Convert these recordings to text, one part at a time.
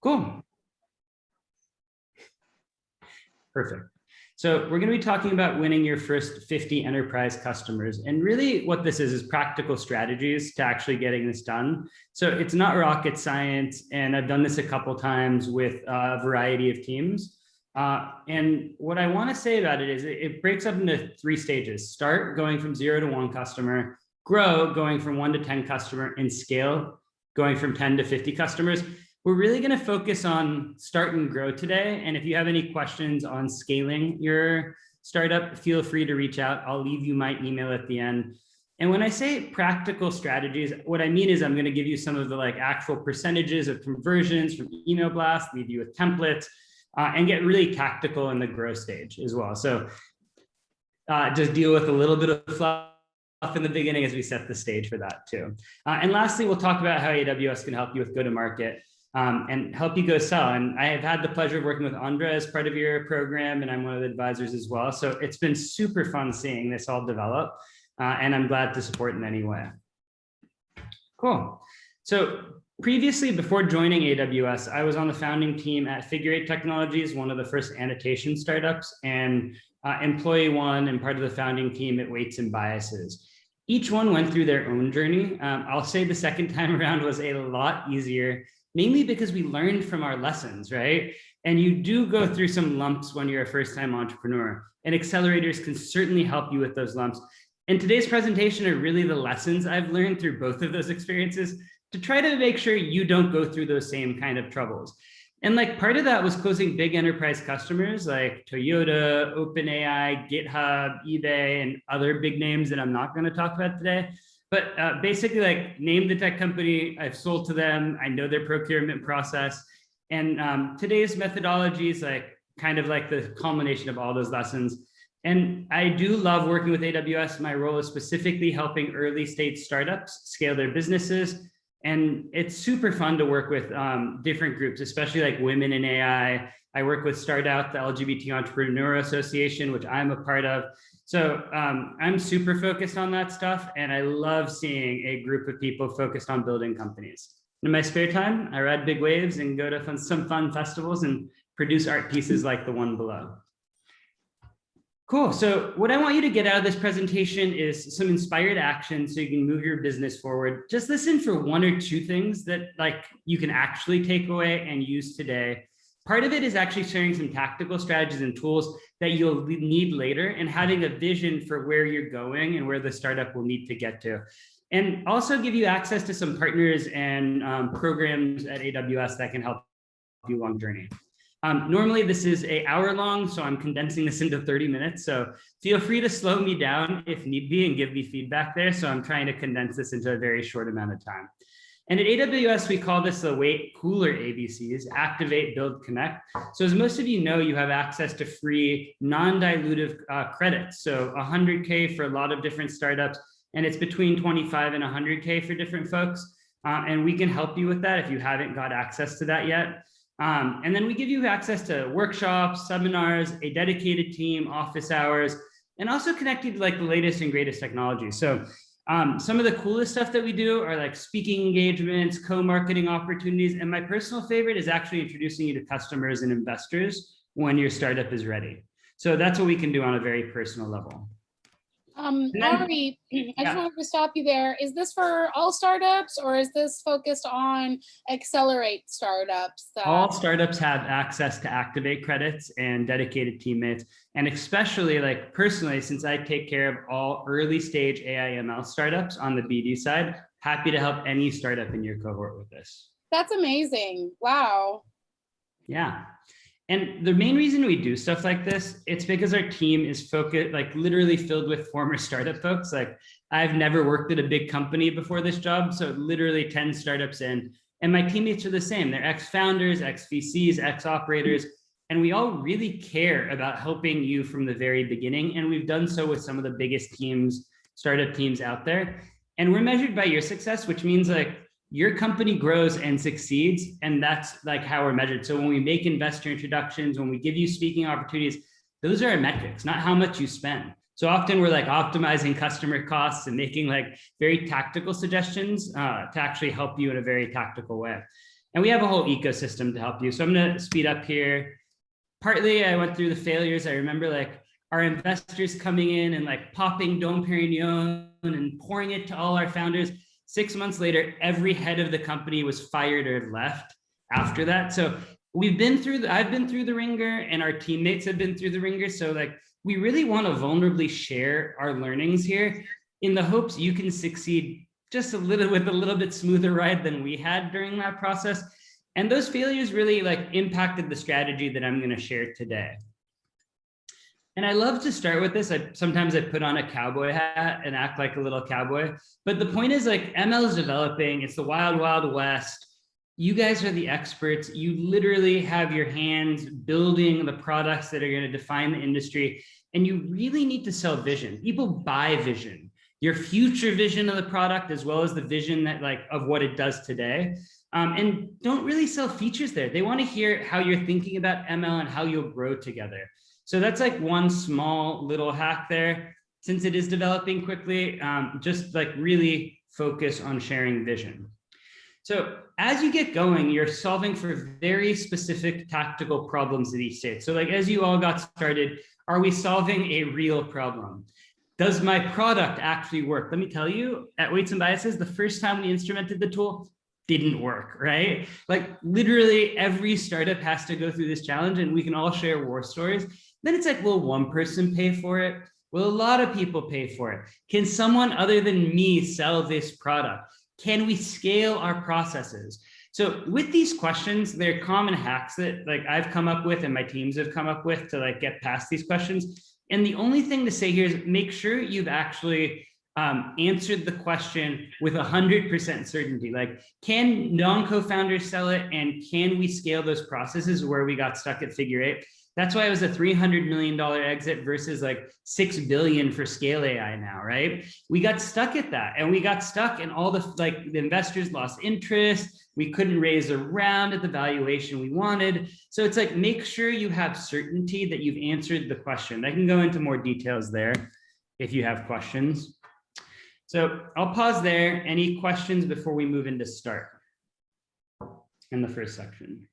Cool. Perfect. So we're going to be talking about winning your first 50 enterprise customers. And really what this is practical strategies to actually getting this done. So it's not rocket science. And I've done this a couple times with a variety of teams. And what I want to say about it is it breaks up into 3 stages. Start, going from 0 to 1 customer, grow, going from 1 to 10 customer, and scale, going from 10 to 50 customers. We're really going to focus on start and grow today. And if you have any questions on scaling your startup, feel free to reach out. I'll leave you my email at the end. And when I say practical strategies, what I mean is I'm going to give you some of the actual percentages of conversions from email blast, leave you with templates, and get really tactical in the growth stage as well. So just deal with a little bit of fluff in the beginning as we set the stage for that too. And lastly, we'll talk about how AWS can help you with go-to-market. And help you go sell. And I have had the pleasure of working with Andra as part of your program, and I'm one of the advisors as well. So it's been super fun seeing this all develop, and I'm glad to support in any way. Cool. So previously, before joining AWS, I was on the founding team at Figure 8 Technologies, one of the first annotation startups, and employee 1 and part of the founding team at Weights and Biases. Each one went through their own journey. I'll say the second time around was a lot easier, mainly because we learned from our lessons, right? And you do go through some lumps when you're a first-time entrepreneur, and accelerators can certainly help you with those lumps. And today's presentation are really the lessons I've learned through both of those experiences to try to make sure you don't go through those same kind of troubles. And part of that was closing big enterprise customers like Toyota, OpenAI, GitHub, eBay, and other big names that I'm not going to talk about today. But basically, name the tech company, I've sold to them, I know their procurement process. And today's methodology is kind of the culmination of all those lessons. And I do love working with AWS. My role is specifically helping early stage startups scale their businesses. And it's super fun to work with different groups, especially women in AI. I work with Start Out, the LGBT Entrepreneur Association, which I'm a part of. So I'm super focused on that stuff, and I love seeing a group of people focused on building companies. In my spare time, I ride big waves and go to some fun festivals and produce art pieces like the one below. Cool. So what I want you to get out of this presentation is some inspired action so you can move your business forward. Just listen for 1 or 2 things that you can actually take away and use today. Part of it is actually sharing some tactical strategies and tools that you'll need later, and having a vision for where you're going and where the startup will need to get to. And also give you access to some partners and programs at AWS that can help you along the journey. Normally this is an hour long, so I'm condensing this into 30 minutes. So feel free to slow me down if need be and give me feedback there. So I'm trying to condense this into a very short amount of time. And at AWS, we call this the cooler ABCs: activate, build, connect. So as most of you know, you have access to free non-dilutive credits. So 100K for a lot of different startups, and it's between 25 and 100K for different folks. And we can help you with that if you haven't got access to that yet. And then we give you access to workshops, seminars, a dedicated team, office hours, and also connect you to the latest and greatest technology. So some of the coolest stuff that we do are speaking engagements, co-marketing opportunities. And my personal favorite is actually introducing you to customers and investors when your startup is ready. So that's what we can do on a very personal level. Ari, I just wanted to stop you there. Is this for all startups, or is this focused on accelerate startups? All startups have access to Activate credits and dedicated teammates. And especially personally, since I take care of all early stage AI ML startups on the BD side, happy to help any startup in your cohort with this. That's amazing. Wow. Yeah. And the main reason we do stuff like this, it's because our team is focused, literally filled with former startup folks. I've never worked at a big company before this job, so literally 10 startups in, and my teammates are the same. They're ex-founders, ex-VCs, ex-operators, and we all really care about helping you from the very beginning. And we've done so with some of the biggest teams, startup teams out there. And we're measured by your success, which means your company grows and succeeds, and that's how we're measured. So when we make investor introductions, when we give you speaking opportunities, those are our metrics, not how much you spend. So often we're optimizing customer costs and making very tactical suggestions to actually help you in a very tactical way. And we have a whole ecosystem to help you. So I'm going to speed up here. Partly I went through the failures. I remember like our investors coming in and like popping Dom Perignon and pouring it to all our founders. 6 months later, every head of the company was fired or left after that. So we've been through I've been through the ringer, and our teammates have been through the ringer. So like, we really want to vulnerably share our learnings here in the hopes you can succeed just a little with a little bit smoother ride than we had during that process. And those failures really like impacted the strategy that I'm going to share today. And I love to start with this. Sometimes I put on a cowboy hat and act like a little cowboy. But the point is like ML is developing. It's the wild, wild west. You guys are the experts. You literally have your hands building the products that are going to define the industry. And you really need to sell vision. People buy vision, your future vision of the product, as well as the vision that like of what it does today. And don't really sell features there. They want to hear how you're thinking about ML and how you'll grow together. So that's like one small little hack there. Since it is developing quickly, just like really focus on sharing vision. So as you get going, you're solving for very specific tactical problems at each stage. So like, as you all got started, are we solving a real problem? Does my product actually work? Let me tell you, at Weights and Biases, the first time we instrumented the tool, didn't work, right? Like literally every startup has to go through this challenge, and we can all share war stories. Then it's like, will one person pay for it? Will a lot of people pay for it? Can someone other than me sell this product? Can we scale our processes? So with these questions, they're common hacks that like I've come up with and my teams have come up with to like get past these questions. And the only thing to say here is make sure you've actually answered the question with 100% certainty. Like, can non-co-founders sell it? And can we scale those processes where we got stuck at figure 8? That's why it was a $300 million exit versus like 6 billion for Scale AI now, right? We got stuck at that, and we got stuck, and all the the investors lost interest. We couldn't raise a round at the valuation we wanted. So it's like, make sure you have certainty that you've answered the question. I can go into more details there if you have questions. So I'll pause there. Any questions before we move into start in the first section?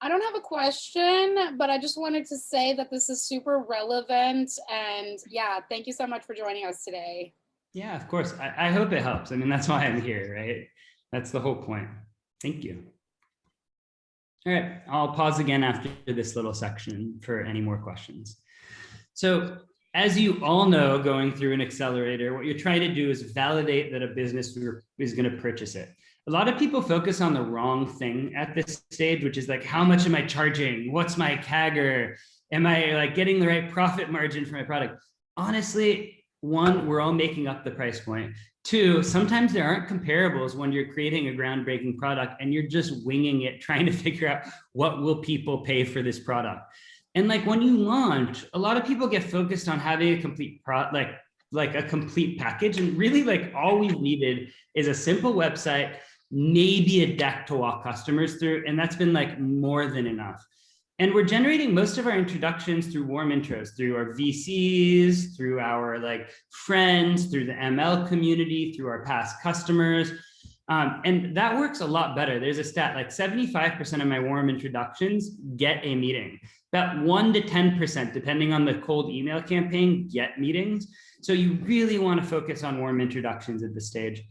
I don't have a question, but I just wanted to say that this is super relevant. And yeah, thank you so much for joining us today. Yeah, of course. I hope it helps. I mean, that's why I'm here, right? That's the whole point. Thank you. All right, I'll pause again after this little section for any more questions. So as you all know, going through an accelerator, what you're trying to do is validate that a business is going to purchase it. A lot of people focus on the wrong thing at this stage, which is like, how much am I charging? What's my CAGR? Am I like getting the right profit margin for my product? Honestly, one, we're all making up the price point. Two, sometimes there aren't comparables when you're creating a groundbreaking product and you're just winging it, trying to figure out what will people pay for this product. And like when you launch, a lot of people get focused on having a complete like a complete package. And really like all we needed is a simple website, maybe a deck to walk customers through. And that's been like more than enough. And we're generating most of our introductions through warm intros, through our VCs, through our like friends, through the ML community, through our past customers. And that works a lot better. There's a stat, like 75% of my warm introductions get a meeting. About 1 to 10%, depending on the cold email campaign, get meetings. So you really want to focus on warm introductions at this stage.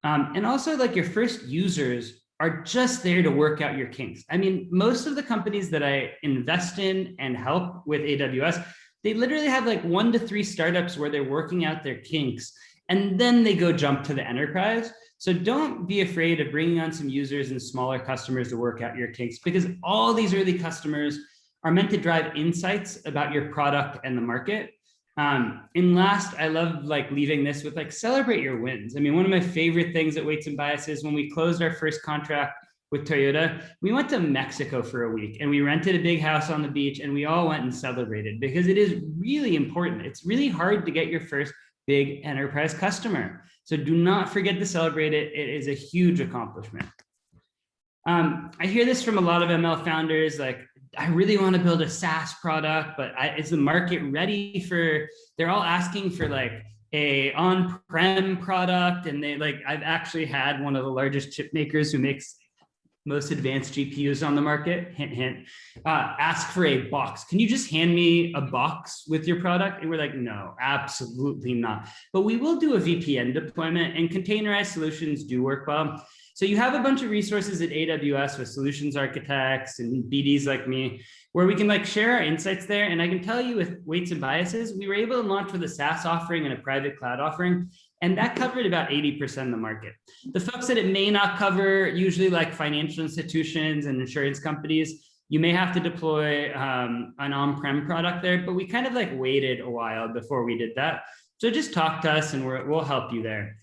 And also like your first users are just there to work out your kinks. I mean, most of the companies that I invest in and help with AWS, they literally have like 1 to 3 startups where they're working out their kinks, and then they go jump to the enterprise. So don't be afraid of bringing on some users and smaller customers to work out your kinks, because all these early customers are meant to drive insights about your product and the market. And last, I love like leaving this with like, celebrate your wins. I mean, one of my favorite things at Weights and Biases, when we closed our first contract with Toyota, we went to Mexico for a week and we rented a big house on the beach and we all went and celebrated, because it is really important. It's really hard to get your first big enterprise customer. So do not forget to celebrate it. It is a huge accomplishment. I hear this from a lot of ML founders, like, I really want to build a SaaS product, but is the market ready for, they're all asking for like a on-prem product, and I've actually had one of the largest chip makers who makes most advanced GPUs on the market, hint, hint, ask for a box. Can you just hand me a box with your product? And we're like, no, absolutely not. But we will do a VPN deployment, and containerized solutions do work well. So you have a bunch of resources at AWS with solutions architects and BDs like me, where we can share our insights there. And I can tell you, with weights and biases, we were able to launch with a SaaS offering and a private cloud offering, and that covered about 80% of the market. The folks that it may not cover, usually like financial institutions and insurance companies, you may have to deploy an on-prem product there, but we kind of waited a while before we did that. So just talk to us and we'll help you there.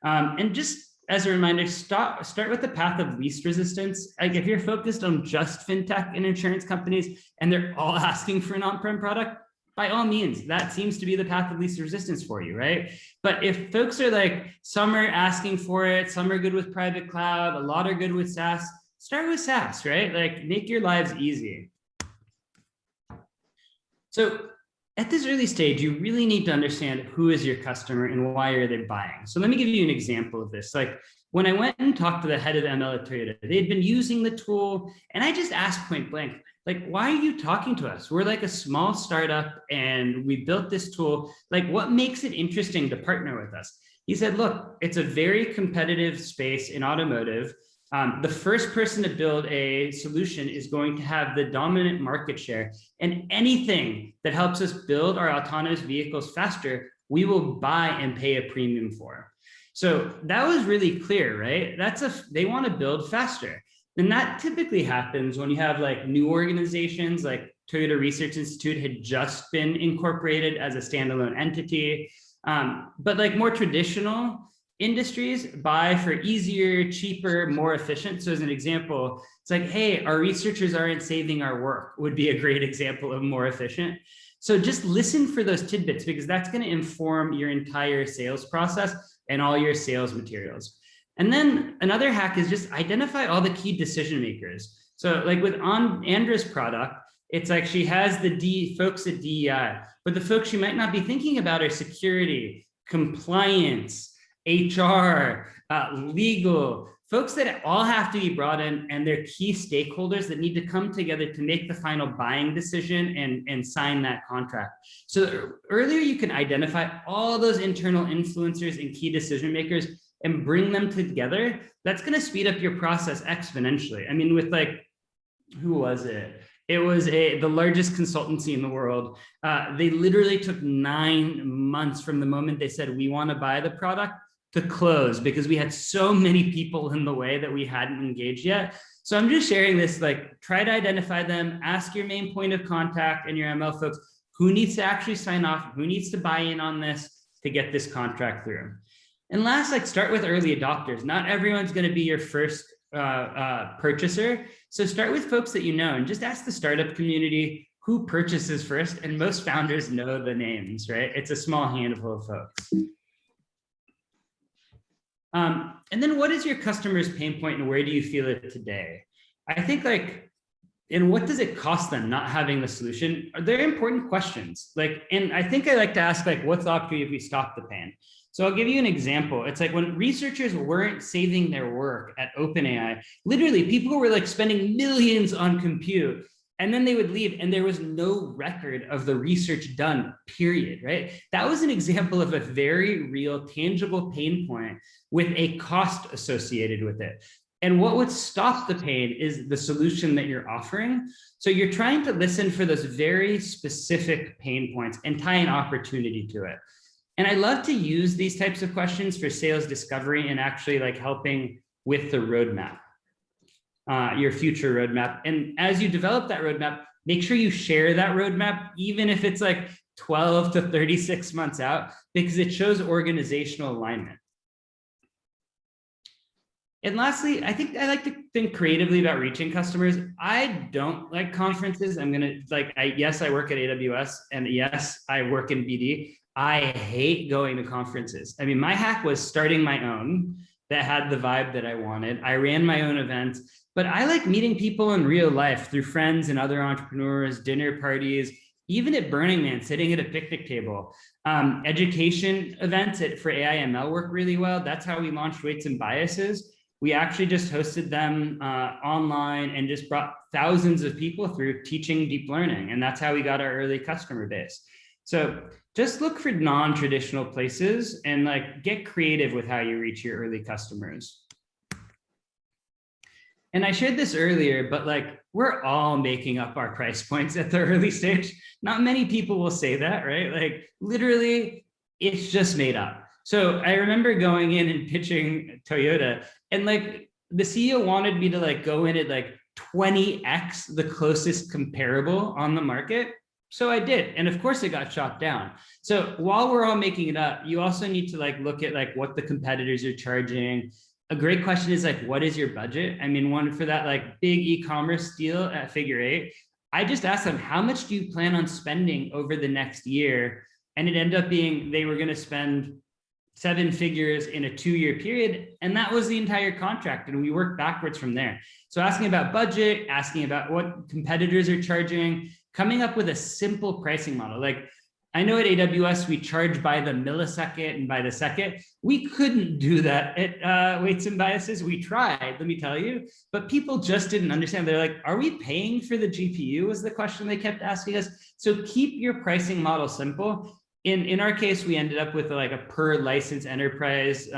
And just as a reminder, start with the path of least resistance. If you're focused on just fintech and insurance companies and they're all asking for an on-prem product, by all means, that seems to be the path of least resistance for you, right? But if folks are some are asking for it, some are good with private cloud, a lot are good with SaaS, start with SaaS, right? Make your lives easy. So at this early stage, you really need to understand who is your customer and why are they buying. So let me give you an example of this. When I went and talked to the head of ML at Toyota, they'd been using the tool, and I just asked point blank, why are you talking to us? We're a small startup and we built this tool. What makes it interesting to partner with us? He said, look, it's a very competitive space in automotive. The first person to build a solution is going to have the dominant market share, and anything that helps us build our autonomous vehicles faster, we will buy and pay a premium for. So that was really clear, right? They want to build faster. And that typically happens when you have new organizations, like Toyota Research Institute had just been incorporated as a standalone entity. But more traditional industries buy for easier, cheaper, more efficient. So as an example, it's hey, our researchers aren't saving our work would be a great example of more efficient. So just listen for those tidbits, because that's going to inform your entire sales process and all your sales materials. And then another hack is just identify all the key decision makers. So with Andra's product, it's she has the folks at DEI, but the folks you might not be thinking about are security, compliance, HR, legal, folks that all have to be brought in, and they're key stakeholders that need to come together to make the final buying decision and sign that contract. So the earlier you can identify all those internal influencers and key decision makers and bring them together, that's going to speed up your process exponentially. I mean, with who was it? It was the largest consultancy in the world. They literally took 9 months from the moment they said, we want to buy the product, to close, because we had so many people in the way that we hadn't engaged yet. So I'm just sharing this, try to identify them, ask your main point of contact and your ML folks, who needs to actually sign off, who needs to buy in on this to get this contract through. And last, start with early adopters. Not everyone's going to be your first purchaser. So start with folks that you know, and just ask the startup community who purchases first. And most founders know the names, right? It's a small handful of folks. And then what is your customer's pain point and where do you feel it today? I think and what does it cost them not having the solution? They're important questions. And I think I like to ask what's the opportunity if we stop the pain? So I'll give you an example. It's when researchers weren't saving their work at OpenAI, literally people were spending millions on compute, and then they would leave and there was no record of the research done, period, right? That was an example of a very real, tangible pain point with a cost associated with it. And what would stop the pain is the solution that you're offering. So you're trying to listen for those very specific pain points and tie an opportunity to it. And I love to use these types of questions for sales discovery and actually helping with the roadmap, your future roadmap. And as you develop that roadmap, make sure you share that roadmap, even if it's 12 to 36 months out, because it shows organizational alignment. And lastly, I think I like to think creatively about reaching customers. I don't like conferences. Yes, I work at AWS, and yes, I work in BD. I hate going to conferences. I mean, my hack was starting my own that had the vibe that I wanted. I ran my own events, but I like meeting people in real life through friends and other entrepreneurs, dinner parties, even at Burning Man, sitting at a picnic table. Education events for AI ML work really well. That's how we launched Weights and Biases. We actually just hosted them online and just brought thousands of people through teaching deep learning. And that's how we got our early customer base. So just look for non-traditional places and like get creative with how you reach your early customers. And I shared this earlier, but like we're all making up our price points at the early stage. Not many people will say that, right? Like literally, it's just made up. So I remember going in and pitching Toyota, and like the CEO wanted me to like go in at like 20x the closest comparable on the market. So I did, and of course it got shot down. So while we're all making it up, you also need to like look at like what the competitors are charging. A great question is like, what is your budget? I mean, one for that like big e-commerce deal at Figure 8, I just asked them, how much do you plan on spending over the next year? And it ended up being, they were going to spend 7 figures in a 2-year period. And that was the entire contract. And we worked backwards from there. So asking about budget, asking about what competitors are charging, coming up with a simple pricing model. Like I know at AWS, we charge by the millisecond and by the second. We couldn't do that at Weights and Biases. We tried, let me tell you, but people just didn't understand. They're like, are we paying for the GPU was the question they kept asking us. So keep your pricing model simple. In our case, we ended up with like a per license enterprise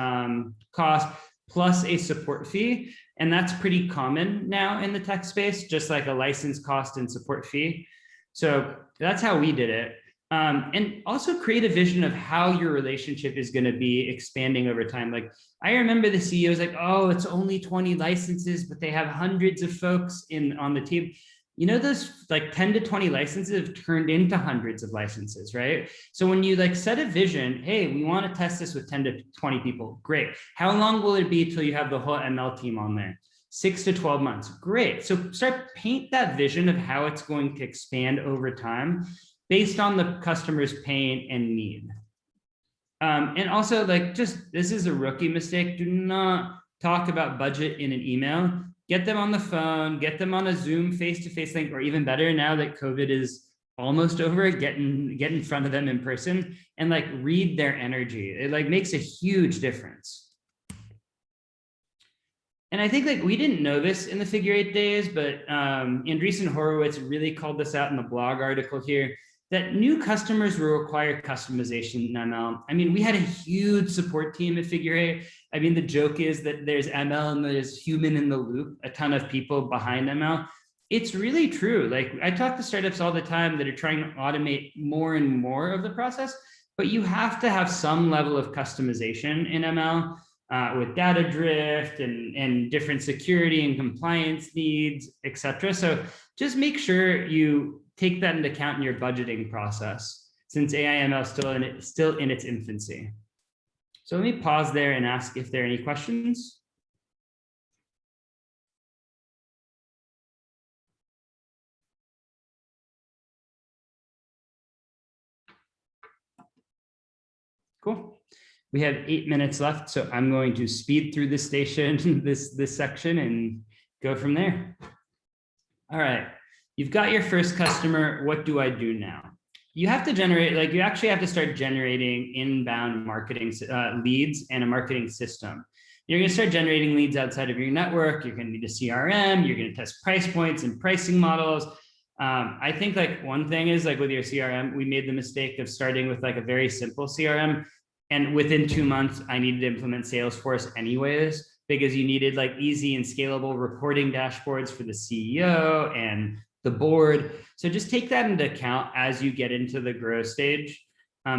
cost plus a support fee. And that's pretty common now in the tech space, just like a license cost and support fee. So that's how we did it. And also create a vision of how your relationship is going to be expanding over time. Like I remember the CEO was like, oh, it's only 20 licenses, but they have hundreds of folks on the team. You know, those like 10 to 20 licenses have turned into hundreds of licenses, right? So when you like set a vision, hey, we want to test this with 10 to 20 people, great. How long will it be till you have the whole ML team on there? 6 to 12 months, great. So start paint that vision of how it's going to expand over time based on the customer's pain and need. And also like this is a rookie mistake. Do not talk about budget in an email. Get them on the phone, get them on a Zoom face-to-face link, or even better now that COVID is almost over, get in front of them in person and like read their energy. It like makes a huge difference. And I think like we didn't know this in the Figure 8 days, but Andreessen Horowitz really called this out in the blog article here, that new customers will require customization in ML. I mean, we had a huge support team at Figure 8. I mean, the joke is that there's ML and there's human in the loop, a ton of people behind ML. It's really true. Like I talk to startups all the time that are trying to automate more and more of the process, but you have to have some level of customization in ML with data drift and different security and compliance needs, et cetera. So just make sure you take that into account in your budgeting process, since AI ML is still in its infancy. So let me pause there and ask if there are any questions. Cool. We have 8 minutes left, so I'm going to speed through this this section and go from there. All right. You've got your first customer. What do I do now? You have to generate, like you actually have to start generating inbound marketing leads and a marketing system. You're going to start generating leads outside of your network. You're going to need a CRM. You're going to test price points and pricing models. I think like one thing is like with your CRM, we made the mistake of starting with like a very simple CRM. And within 2 months, I needed to implement Salesforce anyways, because you needed like easy and scalable reporting dashboards for the CEO and the board. So just take that into account as you get into the growth stage.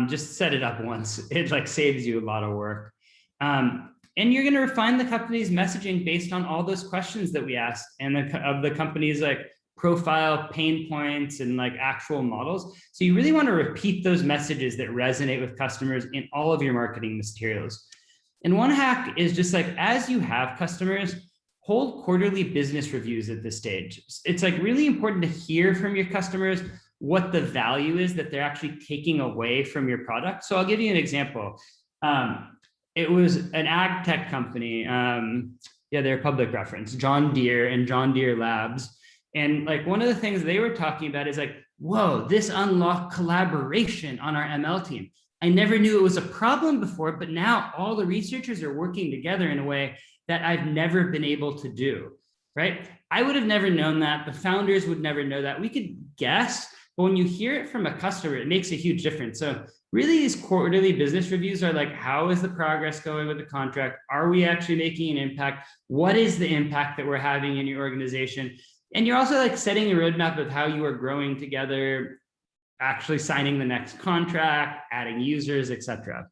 Just set it up once. It like saves you a lot of work. And you're going to refine the company's messaging based on all those questions that we asked and of the company's like profile, pain points, and like actual models. So you really want to repeat those messages that resonate with customers in all of your marketing materials. And one hack is just like, as you have customers, hold quarterly business reviews at this stage. It's like really important to hear from your customers what the value is that they're actually taking away from your product. So I'll give you an example. It was an ag tech company. Yeah, they're public reference, John Deere and John Deere Labs. And like one of the things they were talking about is like, whoa, this unlocked collaboration on our ML team. I never knew it was a problem before, but now all the researchers are working together in a way that I've never been able to do, right? I would have never known that. The founders would never know that. We could guess, but when you hear it from a customer, it makes a huge difference. So really these quarterly business reviews are like, how is the progress going with the contract? Are we actually making an impact? What is the impact that we're having in your organization? And you're also like setting a roadmap of how you are growing together, actually signing the next contract, adding users, etc.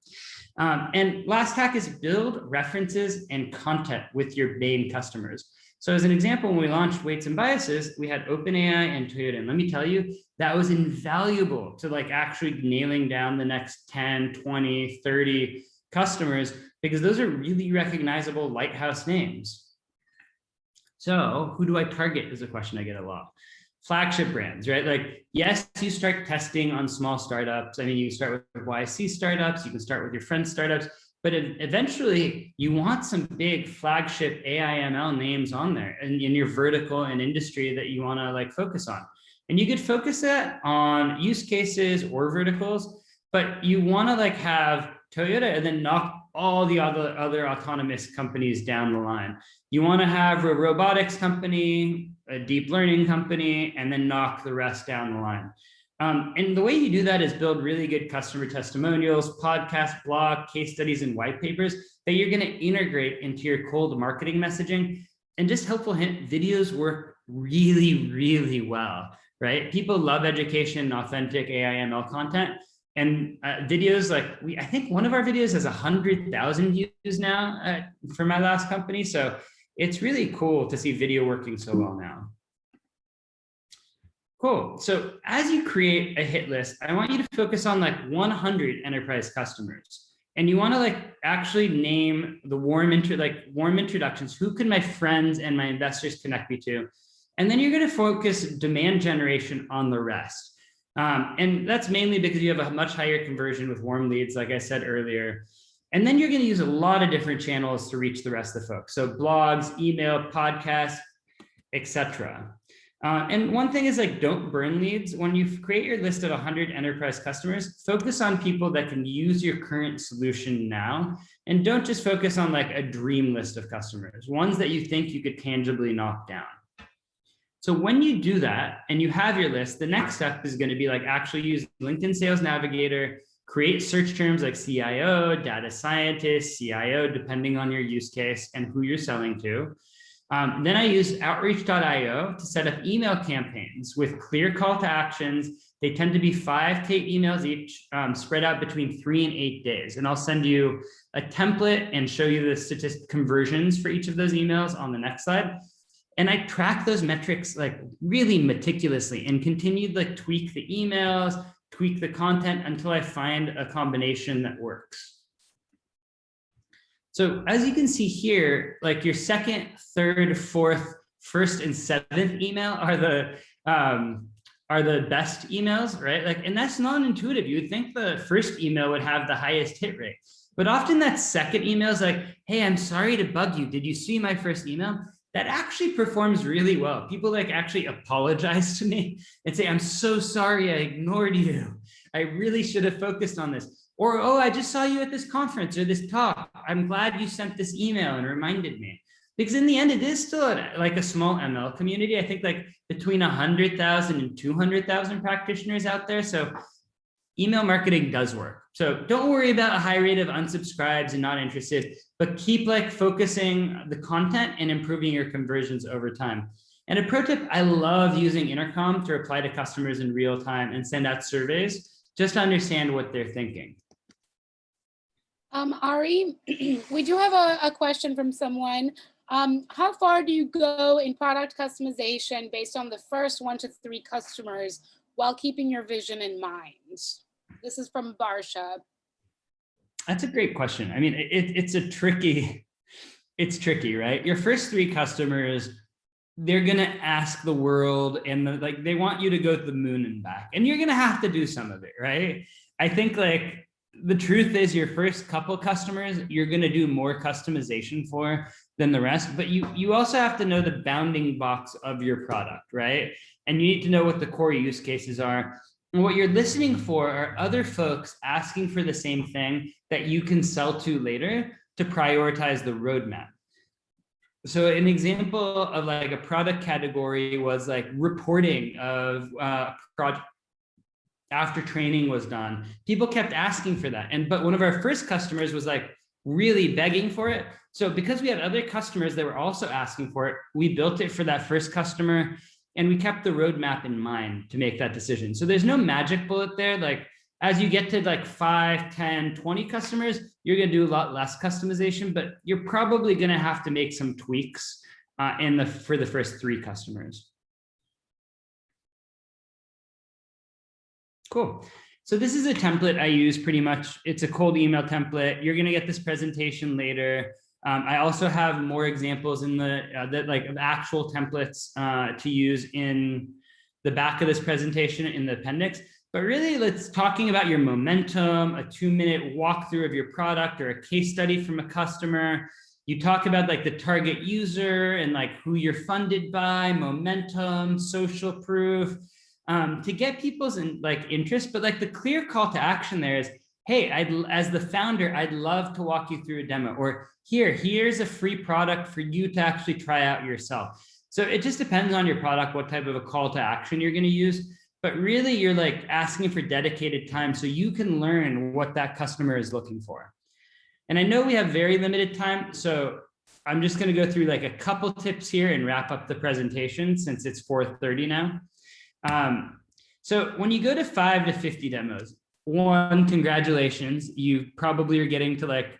And last hack is build references and content with your main customers. So as an example, when we launched Weights and Biases, we had OpenAI and Toyota. And let me tell you, that was invaluable to like actually nailing down the next 10, 20, 30 customers, because those are really recognizable lighthouse names. So who do I target is a question I get a lot. Flagship brands, right? Like, yes, you start testing on small startups. I mean, you start with YC startups, you can start with your friends' startups, but eventually you want some big flagship AI/ML names on there and in your vertical and industry that you want to like focus on. And you could focus that on use cases or verticals, but you want to like have Toyota and then knock all the other autonomous companies down the line. You want to have a robotics company, a deep learning company, and then knock the rest down the line. And the way you do that is build really good customer testimonials, podcasts, blog, case studies, and white papers that you're going to integrate into your cold marketing messaging. And just helpful hint, videos work really, really well, right? People love education and authentic AI/ML content. And videos, like I think one of our videos has 100,000 views now for my last company. So it's really cool to see video working so well now. Cool. So as you create a hit list, I want you to focus on like 100 enterprise customers. And you want to like actually name the warm introductions. Who can my friends and my investors connect me to? And then you're going to focus demand generation on the rest. And that's mainly because you have a much higher conversion with warm leads, like I said earlier. And then you're going to use a lot of different channels to reach the rest of the folks. So blogs, email, podcasts, etc. And one thing is like, don't burn leads. When you create your list of 100 enterprise customers, focus on people that can use your current solution now. And don't just focus on like a dream list of customers, ones that you think you could tangibly knock down. So when you do that and you have your list, the next step is going to be like actually use LinkedIn Sales Navigator, create search terms like CIO, data scientist, CIO, depending on your use case and who you're selling to. Then I use outreach.io to set up email campaigns with clear call to actions. They tend to be 5 to 8 emails each, spread out between 3 and 8 days. And I'll send you a template and show you the conversions for each of those emails on the next slide. And I track those metrics like really meticulously and continue to like tweak the emails, tweak the content until I find a combination that works. So as you can see here, like your second, third, fourth, first, and seventh email are the best emails, right? Like, and that's non-intuitive. You would think the first email would have the highest hit rate, but often that second email is like, hey, I'm sorry to bug you. Did you see my first email? That actually performs really well. People like actually apologize to me and say, I'm so sorry I ignored you. I really should have focused on this. Or, oh, I just saw you at this conference or this talk. I'm glad you sent this email and reminded me. Because in the end, it is still like a small ML community. I think like between 100,000 and 200,000 practitioners out there. So email marketing does work. So don't worry about a high rate of unsubscribes and not interested, but keep like focusing the content and improving your conversions over time. And a pro tip, I love using Intercom to reply to customers in real time and send out surveys just to understand what they're thinking. Ari, we do have a question from someone. How far do you go in product customization based on the first 1 to 3 customers while keeping your vision in mind? This is from Barsha. That's a great question. I mean, it's tricky, right? Your first 3 customers, they're going to ask the world and they want you to go to the moon and back, and you're going to have to do some of it, right? I think like the truth is your first couple customers, you're going to do more customization for than the rest, but you also have to know the bounding box of your product, right? And you need to know what the core use cases are. And what you're listening for are other folks asking for the same thing that you can sell to later to prioritize the roadmap. So an example of like a product category was like reporting of project after training was done. People kept asking for that. But one of our first customers was like really begging for it. So because we had other customers that were also asking for it, we built it for that first customer and we kept the roadmap in mind to make that decision. So there's no magic bullet there. Like as you get to like 5, 10, 20 customers, you're going to do a lot less customization, but you're probably going to have to make some tweaks for the first 3 customers. Cool. So this is a template I use pretty much. It's a cold email template. You're going to get this presentation later. I also have more examples in the of actual templates to use in the back of this presentation in the appendix. But really, let's talking about your momentum, a 2-minute walkthrough of your product or a case study from a customer. You talk about like the target user and like who you're funded by, momentum, social proof. To get people's interest, but like the clear call to action there is, hey, as the founder, I'd love to walk you through a demo, or here's a free product for you to actually try out yourself. So it just depends on your product, what type of a call to action you're going to use. But really, you're like asking for dedicated time so you can learn what that customer is looking for. And I know we have very limited time, so I'm just going to go through like a couple tips here and wrap up the presentation since it's 4:30 now. So when you go to 5 to 50 demos, one, congratulations, you probably are getting to like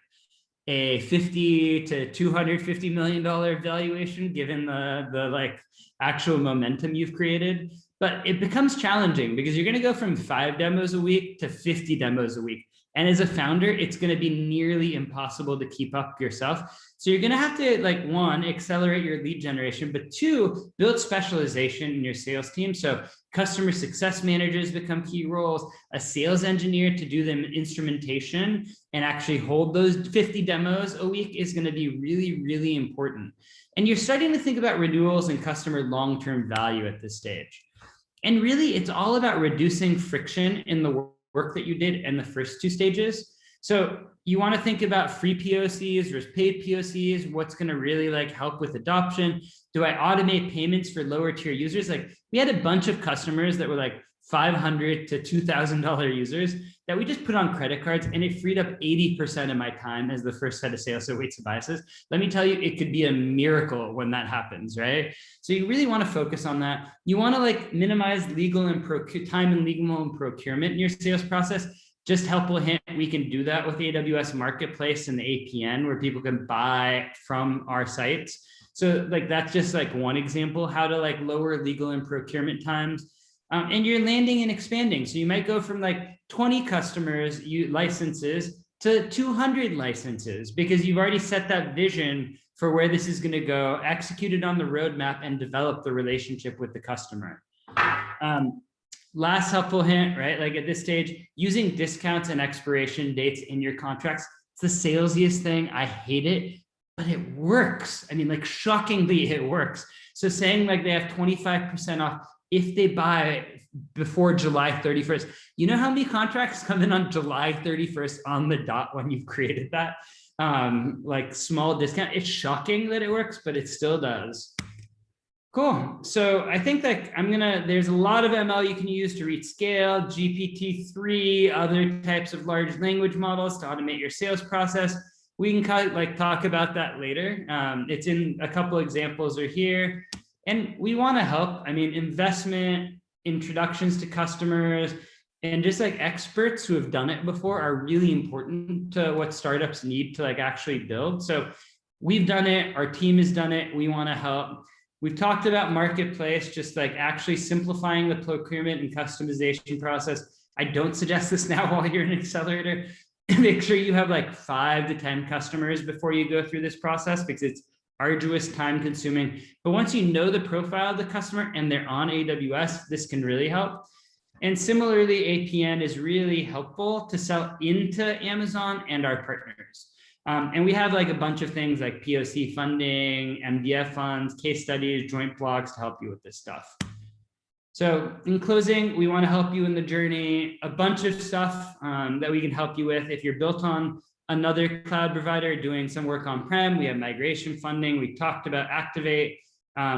a $50 to $250 million valuation given the like actual momentum you've created. But it becomes challenging because you're going to go from 5 demos a week to 50 demos a week. And as a founder, it's going to be nearly impossible to keep up yourself. So you're going to have to, like, 1, accelerate your lead generation, but 2, build specialization in your sales team. So customer success managers become key roles, a sales engineer to do them instrumentation and actually hold those 50 demos a week is going to be really, really important. And you're starting to think about renewals and customer long-term value at this stage. And really, it's all about reducing friction in the work that you did in the first 2 stages. So you want to think about free POCs versus paid POCs. What's going to really like help with adoption? Do I automate payments for lower tier users? Like we had a bunch of customers that were like $500 to $2,000 users that we just put on credit cards, and it freed up 80% of my time as the first set of sales. So weights and biases. Let me tell you, it could be a miracle when that happens, right? So you really want to focus on that. You want to like minimize legal and time and legal and procurement in your sales process. Just helpful hint, we can do that with AWS Marketplace and the APN where people can buy from our sites. So like that's just like one example, how to like lower legal and procurement times. And you're landing and expanding. So you might go from like 20 customers, licenses to 200 licenses because you've already set that vision for where this is going to go, executed on the roadmap, and develop the relationship with the customer. Last helpful hint, right? Like at this stage, using discounts and expiration dates in your contracts, it's the salesiest thing. I hate it, but it works. I mean, like shockingly, it works. So saying like they have 25% off if they buy before July 31st, you know how many contracts come in on July 31st on the dot when you've created that? Like small discount. It's shocking that it works, but it still does. Cool. So I think that there's a lot of ML you can use to reach scale, GPT-3, other types of large language models to automate your sales process. We can kind of like talk about that later. It's in a couple examples are here. And we want to help. I mean, investment, introductions to customers, and just like experts who have done it before are really important to what startups need to like actually build. So we've done it. Our team has done it. We want to help. We've talked about marketplace, just like actually simplifying the procurement and customization process. I don't suggest this now while you're an accelerator. Make sure you have like 5 to 10 customers before you go through this process because it's arduous, time consuming. But once you know the profile of the customer and they're on AWS, this can really help. And similarly, APN is really helpful to sell into Amazon and our partners. And we have like a bunch of things like POC funding, MDF funds, case studies, joint blogs to help you with this stuff. So in closing, we want to help you in the journey, a bunch of stuff that we can help you with. If you're built on another cloud provider doing some work on-prem, we have migration funding. We talked about Activate.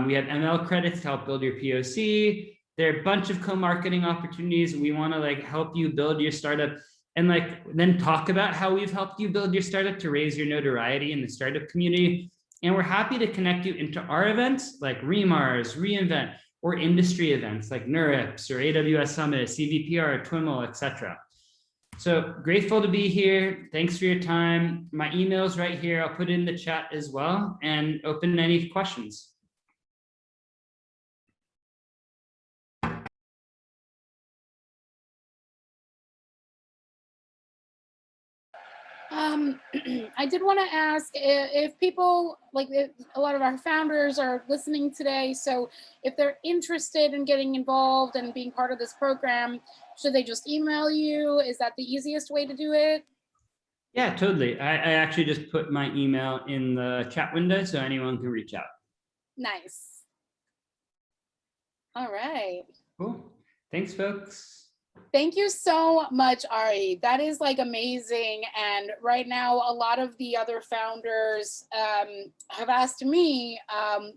We have ML credits to help build your POC. There are a bunch of co-marketing opportunities. We want to like help you build your startup and like then talk about how we've helped you build your startup to raise your notoriety in the startup community. And we're happy to connect you into our events like Remars, reInvent, or industry events like NeurIPS or AWS Summit, CVPR, TWIML, etc. So grateful to be here. Thanks for your time. My email's right here. I'll put it in the chat as well and open any questions. I did want to ask if people, like a lot of our founders are listening today, so if they're interested in getting involved and being part of this program, should they just email you? Is that the easiest way to do it? Yeah, totally. I actually just put my email in the chat window so anyone can reach out. Nice. All right. Cool. Thanks, folks. Thank you so much, Ari. That is like amazing. And right now, a lot of the other founders have asked me,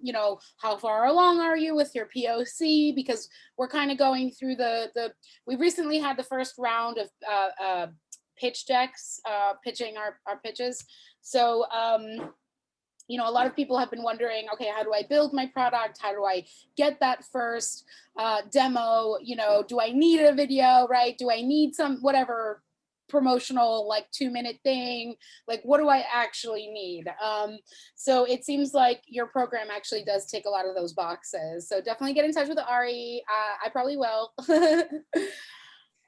you know, how far along are you with your POC? Because we're kind of going through we recently had the first round of pitch decks, pitching our pitches. So, you know, a lot of people have been wondering, okay, how do I build my product? How do I get that first demo? You know, do I need a video, right? Do I need some whatever promotional like 2-minute thing? Like, what do I actually need? So it seems like your program actually does tick a lot of those boxes. So definitely get in touch with Ari. I probably will.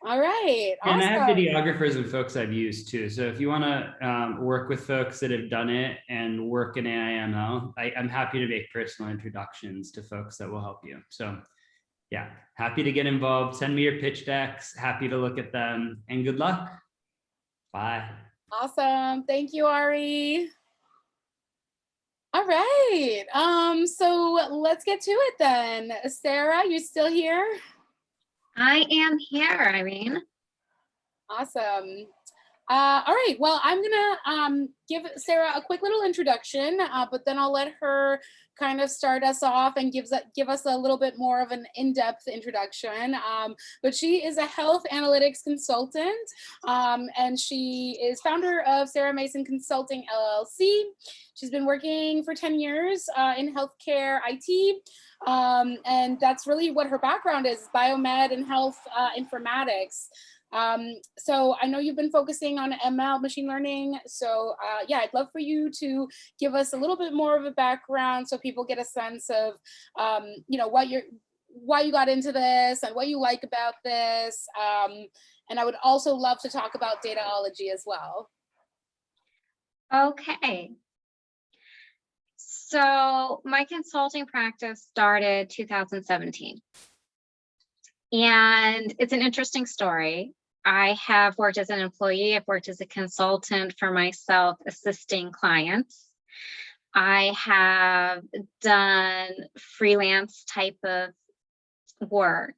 All right. And awesome. I have videographers and folks I've used too. So if you want to work with folks that have done it and work in AI/ML, I'm happy to make personal introductions to folks that will help you. So yeah, happy to get involved. Send me your pitch decks. Happy to look at them and good luck. Bye. Awesome. Thank you, Ari. All right. So let's get to it then. Sarah, you still here? I am here, Irene. Awesome. All right, well, I'm gonna give Sarah a quick little introduction, but then I'll let her kind of start us off and give us a little bit more of an in-depth introduction. But she is a health analytics consultant, and she is founder of Sarah Mason Consulting LLC. She's been working for 10 years in healthcare IT, and that's really what her background is, biomed and health informatics. So I know you've been focusing on ML, machine learning. So yeah, I'd love for you to give us a little bit more of a background so people get a sense of, you know, why you got into this and what you like about this. And I would also love to talk about Dataology as well. Okay. So my consulting practice started 2017. And it's an interesting story. I have worked as an employee, I've worked as a consultant for myself, assisting clients. I have done freelance type of work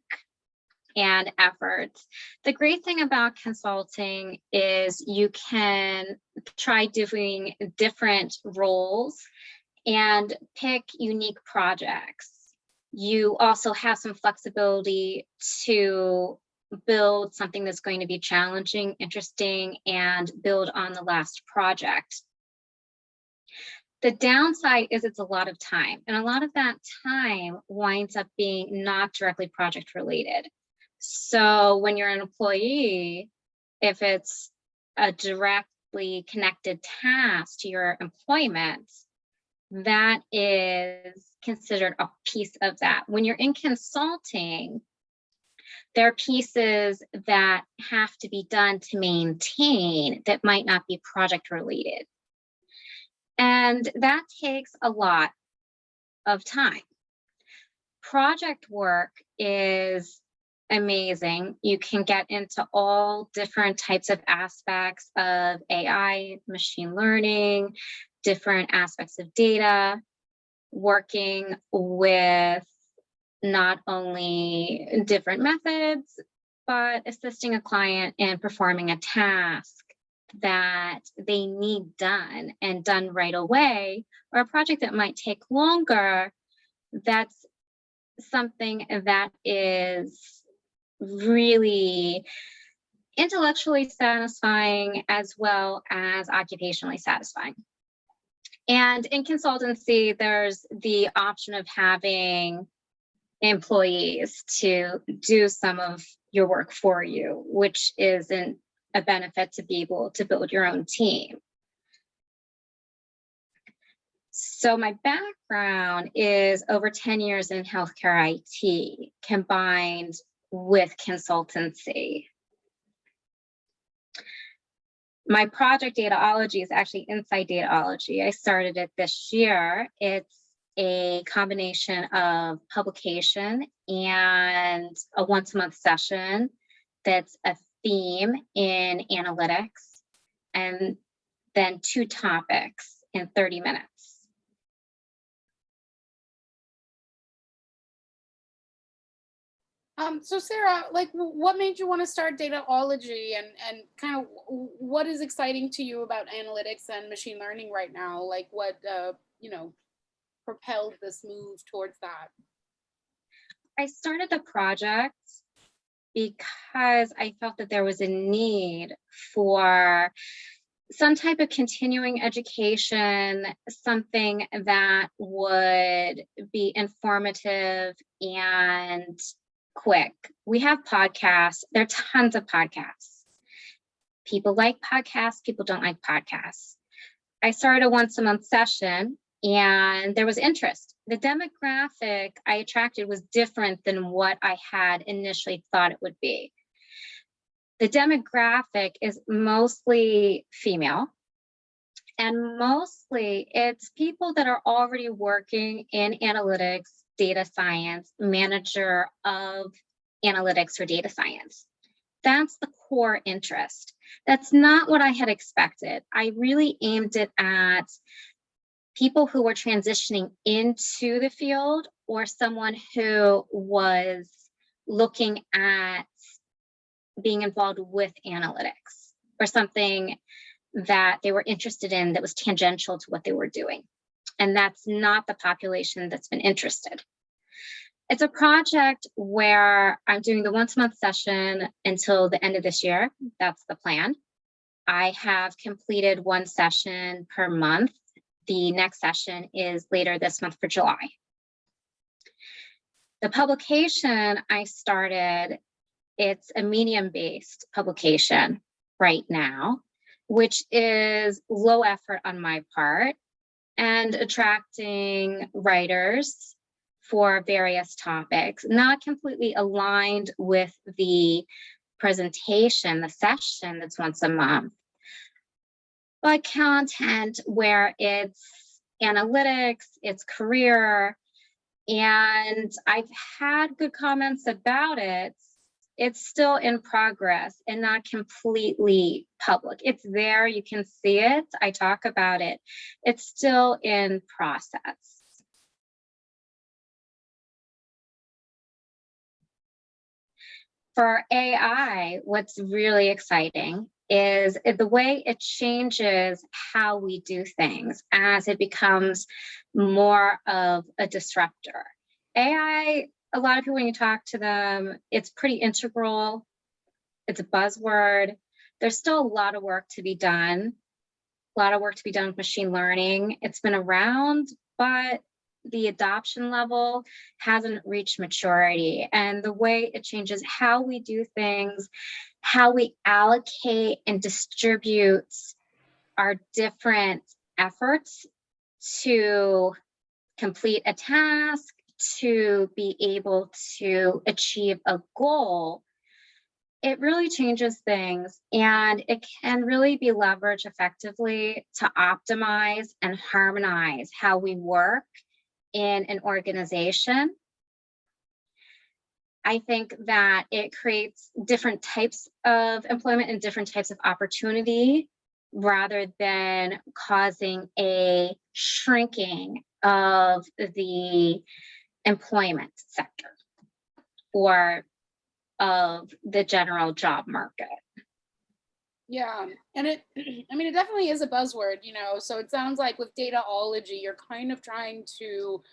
and efforts. The great thing about consulting is you can try doing different roles and pick unique projects. You also have some flexibility to build something that's going to be challenging, interesting, and build on the last project. The downside is it's a lot of time, and a lot of that time winds up being not directly project related. So when you're an employee, if it's a directly connected task to your employment, that is considered a piece of that. When you're in consulting, there are pieces that have to be done to maintain that might not be project related. And that takes a lot of time. Project work is amazing. You can get into all different types of aspects of AI, machine learning, different aspects of data, working with not only different methods, but assisting a client in performing a task that they need done and done right away, or a project that might take longer. That's something that is really intellectually satisfying as well as occupationally satisfying. And in consultancy, there's the option of having employees to do some of your work for you, which isn't a benefit to be able to build your own team. So my background is over 10 years in healthcare IT combined with consultancy. My project Dataology is actually inside Dataology. I started it this year. It's a combination of publication and a once-a-month session that's a theme in analytics, and then 2 topics in 30 minutes. So Sarah, like, what made you want to start Dataology, and kind of what is exciting to you about analytics and machine learning right now? Like, what propelled this move towards that? I started the project because I felt that there was a need for some type of continuing education, something that would be informative and quick. We have podcasts. There are tons of podcasts. People like podcasts. People don't like podcasts. I started a once-a-month session, and there was interest. The demographic I attracted was different than what I had initially thought it would be. The demographic is mostly female, and mostly it's people that are already working in analytics, data science, manager of analytics or data science. That's the core interest. That's not what I had expected. I really aimed it at people who were transitioning into the field, or someone who was looking at being involved with analytics, or something that they were interested in that was tangential to what they were doing. And that's not the population that's been interested. It's a project where I'm doing the once-a-month session until the end of this year. That's the plan. I have completed 1 session per month. The next session is later this month for July. The publication I started, it's a medium-based publication right now, which is low effort on my part, and attracting writers for various topics, not completely aligned with the presentation, the session that's once a month, but content where it's analytics, it's career, and I've had good comments about it. It's still in progress and not completely public. It's there, you can see it, I talk about it. It's still in process. For AI, what's really exciting is the way it changes how we do things as it becomes more of a disruptor. AI, a lot of people, when you talk to them, it's pretty integral. It's a buzzword. There's still a lot of work to be done. A lot of work to be done with machine learning. It's been around, but the adoption level hasn't reached maturity. And the way it changes how we do things, how we allocate and distribute our different efforts to complete a task, to be able to achieve a goal, it really changes things, and it can really be leveraged effectively to optimize and harmonize how we work in an organization. I think that it creates different types of employment and different types of opportunity rather than causing a shrinking of the employment sector or of the general job market. Yeah, and it, I mean, it definitely is a buzzword, so it sounds like with Dataology, you're kind of trying to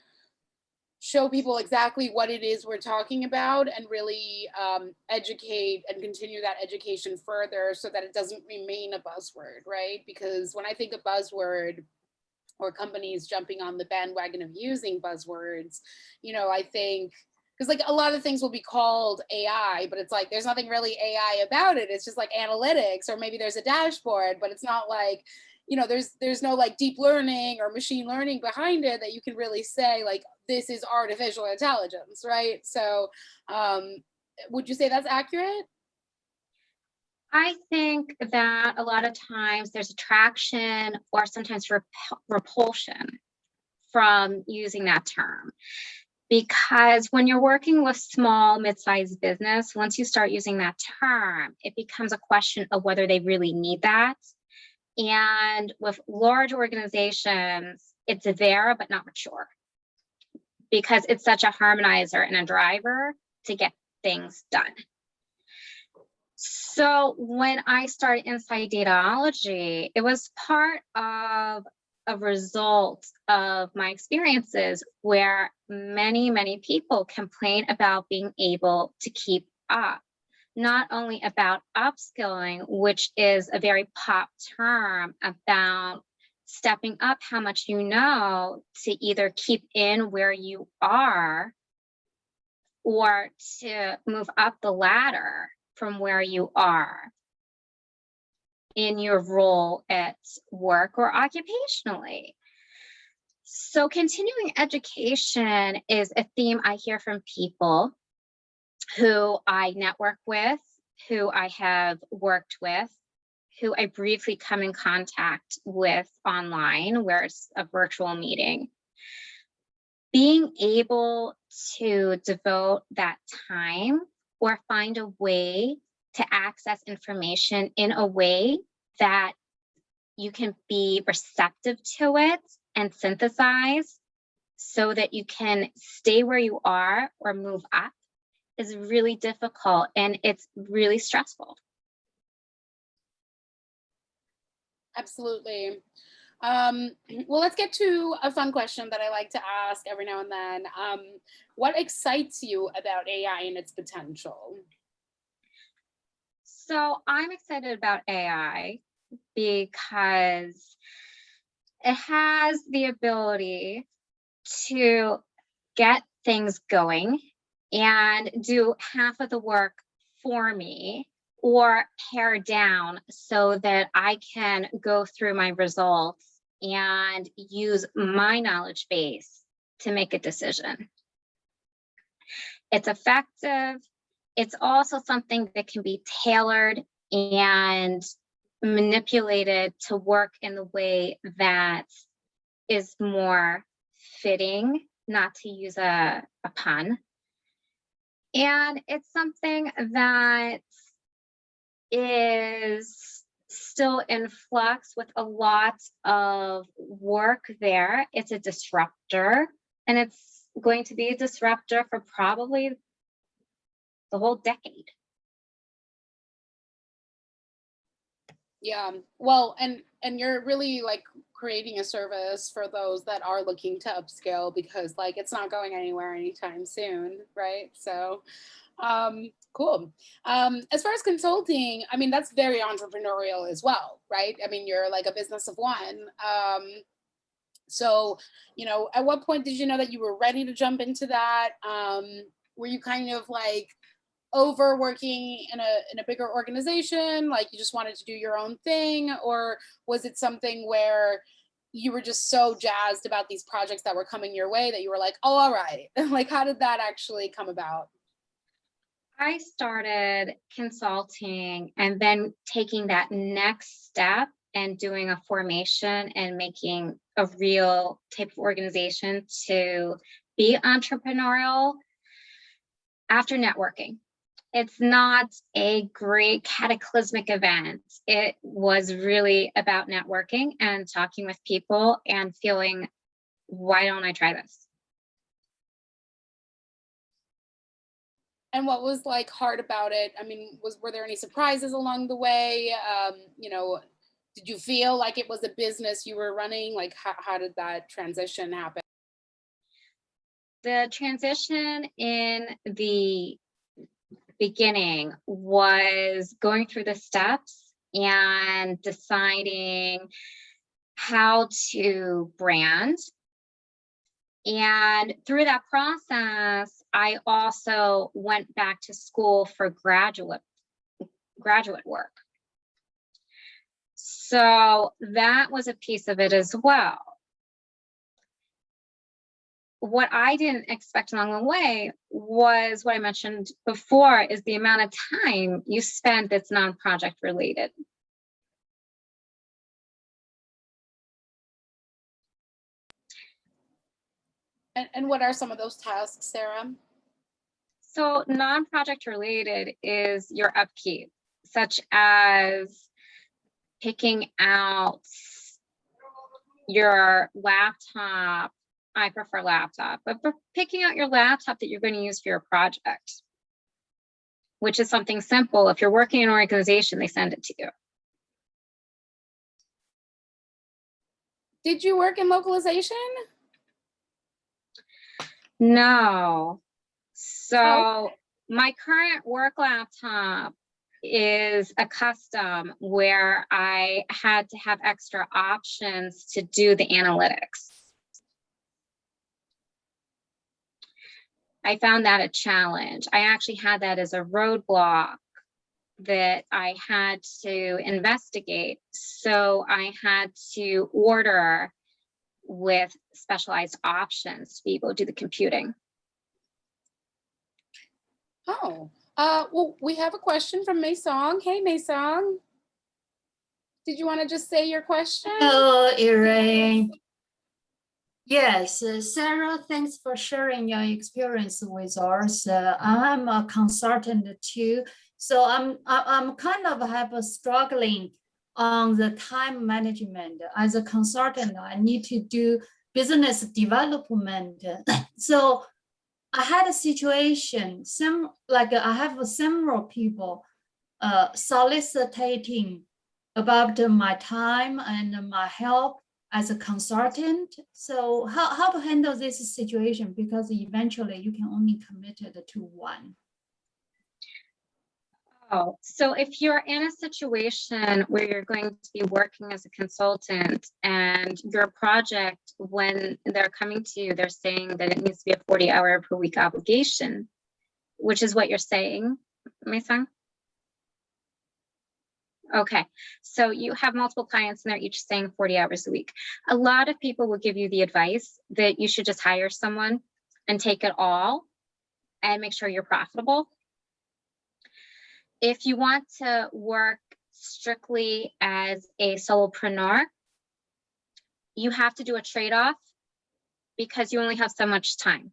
show people exactly what it is we're talking about and really educate and continue that education further so that it doesn't remain a buzzword, right? Because when I think of buzzword or companies jumping on the bandwagon of using buzzwords, I think, because like a lot of things will be called AI, but it's like there's nothing really AI about it. It's just like analytics, or maybe there's a dashboard, but it's not like, there's no like deep learning or machine learning behind it that you can really say like this is artificial intelligence, right? So would you say that's accurate? I think that a lot of times there's attraction or sometimes repulsion from using that term. Because when you're working with small, mid-sized business, once you start using that term, it becomes a question of whether they really need that. And with large organizations, it's there, but not mature. Because it's such a harmonizer and a driver to get things done. So when I started inside Dataology, it was part of a result of my experiences where many people complain about being able to keep up, not only about upskilling, which is a very pop term about stepping up how much you know to either keep in where you are or to move up the ladder from where you are in your role at work or occupationally. So continuing education is a theme I hear from people who I network with, who I have worked with, who I briefly come in contact with online, where it's a virtual meeting. Being able to devote that time or find a way to access information in a way that you can be receptive to it and synthesize so that you can stay where you are or move up is really difficult, and it's really stressful. Absolutely. Well, let's get to a fun question that I like to ask every now and then. What excites you about AI and its potential? So I'm excited about AI because it has the ability to get things going and do half of the work for me or pare down so that I can go through my results and use my knowledge base to make a decision. It's effective. It's also something that can be tailored and manipulated to work in the way that is more fitting, not to use a pun. And it's something that is still in flux with a lot of work there. It's a disruptor, and it's going to be a disruptor for probably the whole decade. Yeah, well, and you're really like creating a service for those that are looking to upscale, because like it's not going anywhere anytime soon, right? So cool. As far as consulting, I mean, that's very entrepreneurial as well, right? I mean, you're like a business of one. So, at what point did you know that you were ready to jump into that? Were you kind of like overworking in a bigger organization, like you just wanted to do your own thing, or was it something where you were just so jazzed about these projects that were coming your way that you were like, oh, all right? Like, how did that actually come about? I started consulting and then taking that next step and doing a formation and making a real type of organization to be entrepreneurial after networking. It's not a great cataclysmic event. It was really about networking and talking with people and feeling, why don't I try this? And what was like hard about it? I mean, were there any surprises along the way? You know, did you feel like it was a business you were running? Like how did that transition happen? The transition in the beginning was going through the steps and deciding how to brand. And through that process, I also went back to school for graduate work. So that was a piece of it as well. What I didn't expect along the way was what I mentioned before, is the amount of time you spend that's non-project related. And what are some of those tasks, Sarah? So non-project related is your upkeep, such as picking out your laptop. I prefer laptop, but picking out your laptop that you're going to use for your project, which is something simple. If you're working in an organization, they send it to you. Did you work in localization? No. So my current work laptop is a custom where I had to have extra options to do the analytics. I found that a challenge. I actually had that as a roadblock that I had to investigate. So I had to order with specialized options to be able to do the computing. Oh, well, we have a question from Mei Song. Hey, Mei Song. Did you want to just say your question? Hello, Elaine. Yes, Sarah, thanks for sharing your experience with us. I'm a consultant too, so I'm kind of have a struggling on the time management. As a consultant, I need to do business development. So I had a situation, I have several people soliciting about my time and my help as a consultant. So how to handle this situation, because eventually you can only commit it to one. Oh, so if you're in a situation where you're going to be working as a consultant and your project, when they're coming to you, they're saying that it needs to be a 40-hour per week obligation, which is what you're saying, Mei-san? Okay, so you have multiple clients and they're each saying 40 hours a week. A lot of people will give you the advice that you should just hire someone and take it all and make sure you're profitable. If you want to work strictly as a solopreneur, you have to do a trade-off because you only have so much time.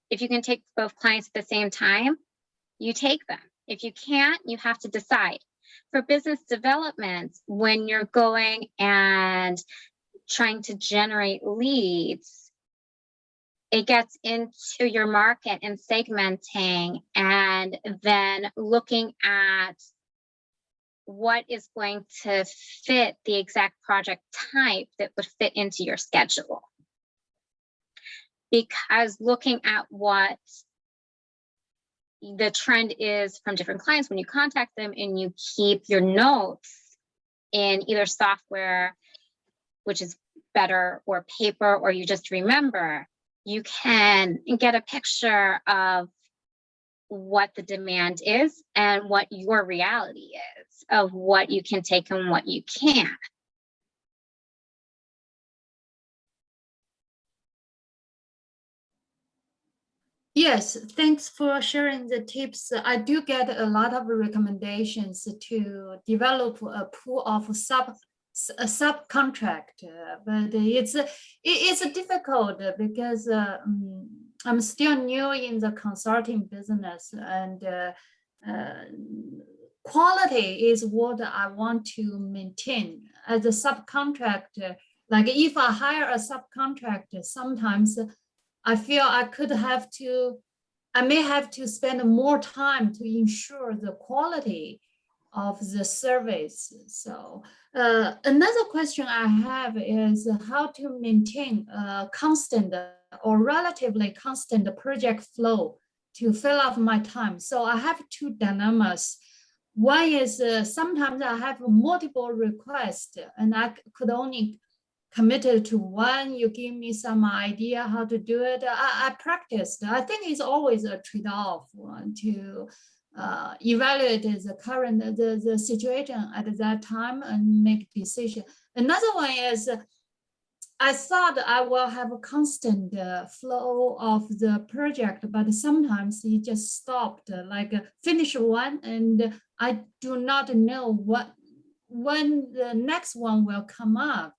If you can take both clients at the same time, you take them. If you can't, you have to decide. For business development, when you're going and trying to generate leads, it gets into your market and segmenting and then looking at what is going to fit the exact project type that would fit into your schedule. Because looking at what the trend is from different clients when you contact them and you keep your notes in either software, which is better, or paper, or you just remember, you can get a picture of what the demand is and what your reality is of what you can take and what you can't. Yes, thanks for sharing the tips. I do get a lot of recommendations to develop a pool of subcontract, but it's difficult because I'm still new in the consulting business, and quality is what I want to maintain. As a subcontractor, like if I hire a subcontractor, sometimes I feel I may have to spend more time to ensure the quality of the service. So another question I have is how to maintain a constant or relatively constant project flow to fill up my time. So I have two dilemmas. One is sometimes I have multiple requests and I could only committed to one. You give me some idea how to do it. I practiced. I think it's always a trade-off to evaluate the current the situation at that time and make decision. Another one is I thought I will have a constant flow of the project, but sometimes it just stopped, like finish one and I do not know when the next one will come up.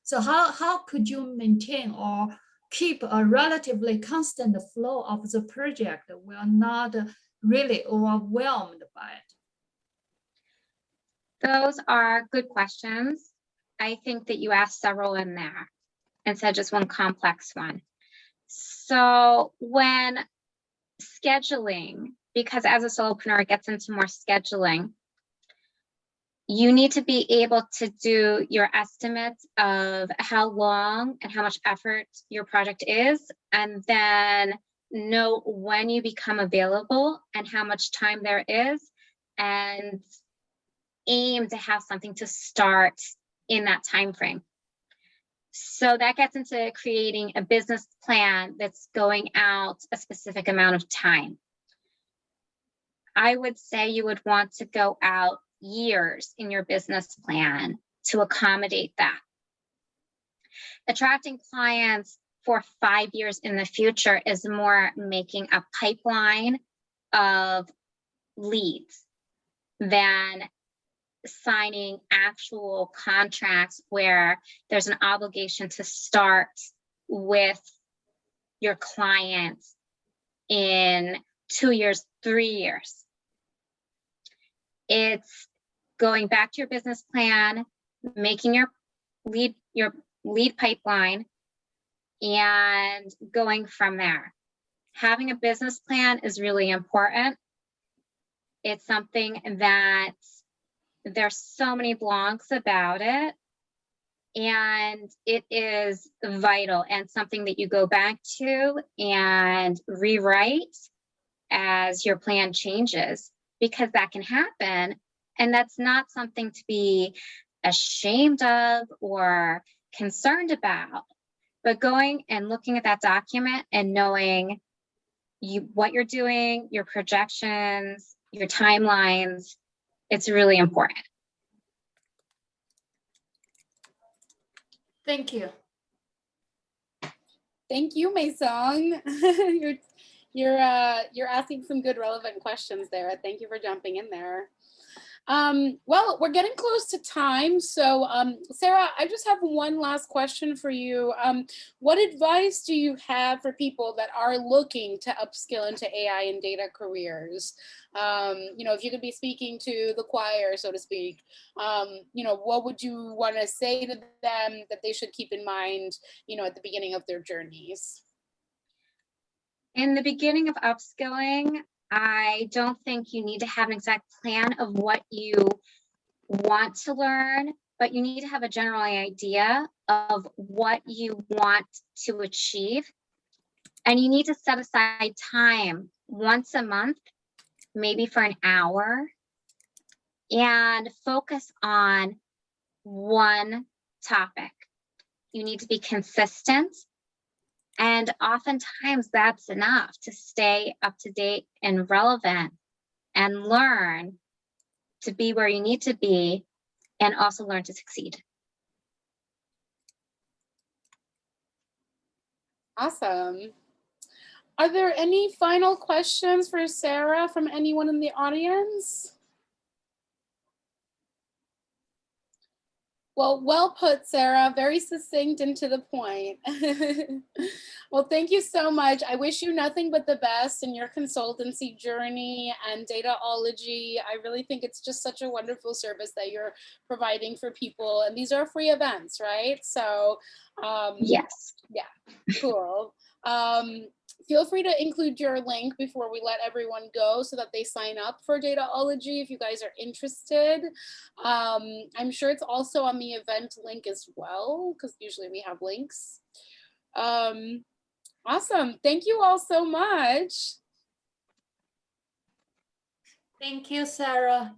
So how could you maintain or keep a relatively constant flow of the project while not really overwhelmed by it? Those are good questions. I think that you asked several in there instead of just one complex one. So when scheduling, because as a solopreneur, it gets into more scheduling, you need to be able to do your estimates of how long and how much effort your project is, and then know when you become available and how much time there is, and aim to have something to start in that time frame. So that gets into creating a business plan that's going out a specific amount of time. I would say you would want to go out years in your business plan to accommodate that. Attracting clients for 5 years in the future is more making a pipeline of leads than signing actual contracts where there's an obligation to start with your clients in 2 years, 3 years. It's going back to your business plan, making your lead pipeline, and going from there. Having a business plan is really important. It's something that there's so many blogs about it, and it is vital and something that you go back to and rewrite as your plan changes, because that can happen. And that's not something to be ashamed of or concerned about, but going and looking at that document and knowing what you're doing, your projections, your timelines, it's really important. Thank you. Thank you, Mei-sung. You're asking some good relevant questions there. Thank you for jumping in there. Well, we're getting close to time. So Sarah, I just have one last question for you. What advice do you have for people that are looking to upskill into AI and data careers? If you could be speaking to the choir, so to speak, what would you want to say to them that they should keep in mind, at the beginning of their journeys? In the beginning of upskilling, I don't think you need to have an exact plan of what you want to learn, but you need to have a general idea of what you want to achieve. And you need to set aside time once a month, maybe for an hour, and focus on one topic. You need to be consistent. And oftentimes that's enough to stay up to date and relevant and learn to be where you need to be, and also learn to succeed. Awesome. Are there any final questions for Sarah from anyone in the audience? Well put, Sarah. Very succinct and to the point. Well, thank you so much. I wish you nothing but the best in your consultancy journey and Dataology. I really think it's just such a wonderful service that you're providing for people. And these are free events, right? So, Yes. yeah, cool. Feel free to include your link before we let everyone go so that they sign up for Dataology if you guys are interested. I'm sure it's also on the event link as well, because usually we have links. Awesome. Thank you all so much. Thank you, Sarah.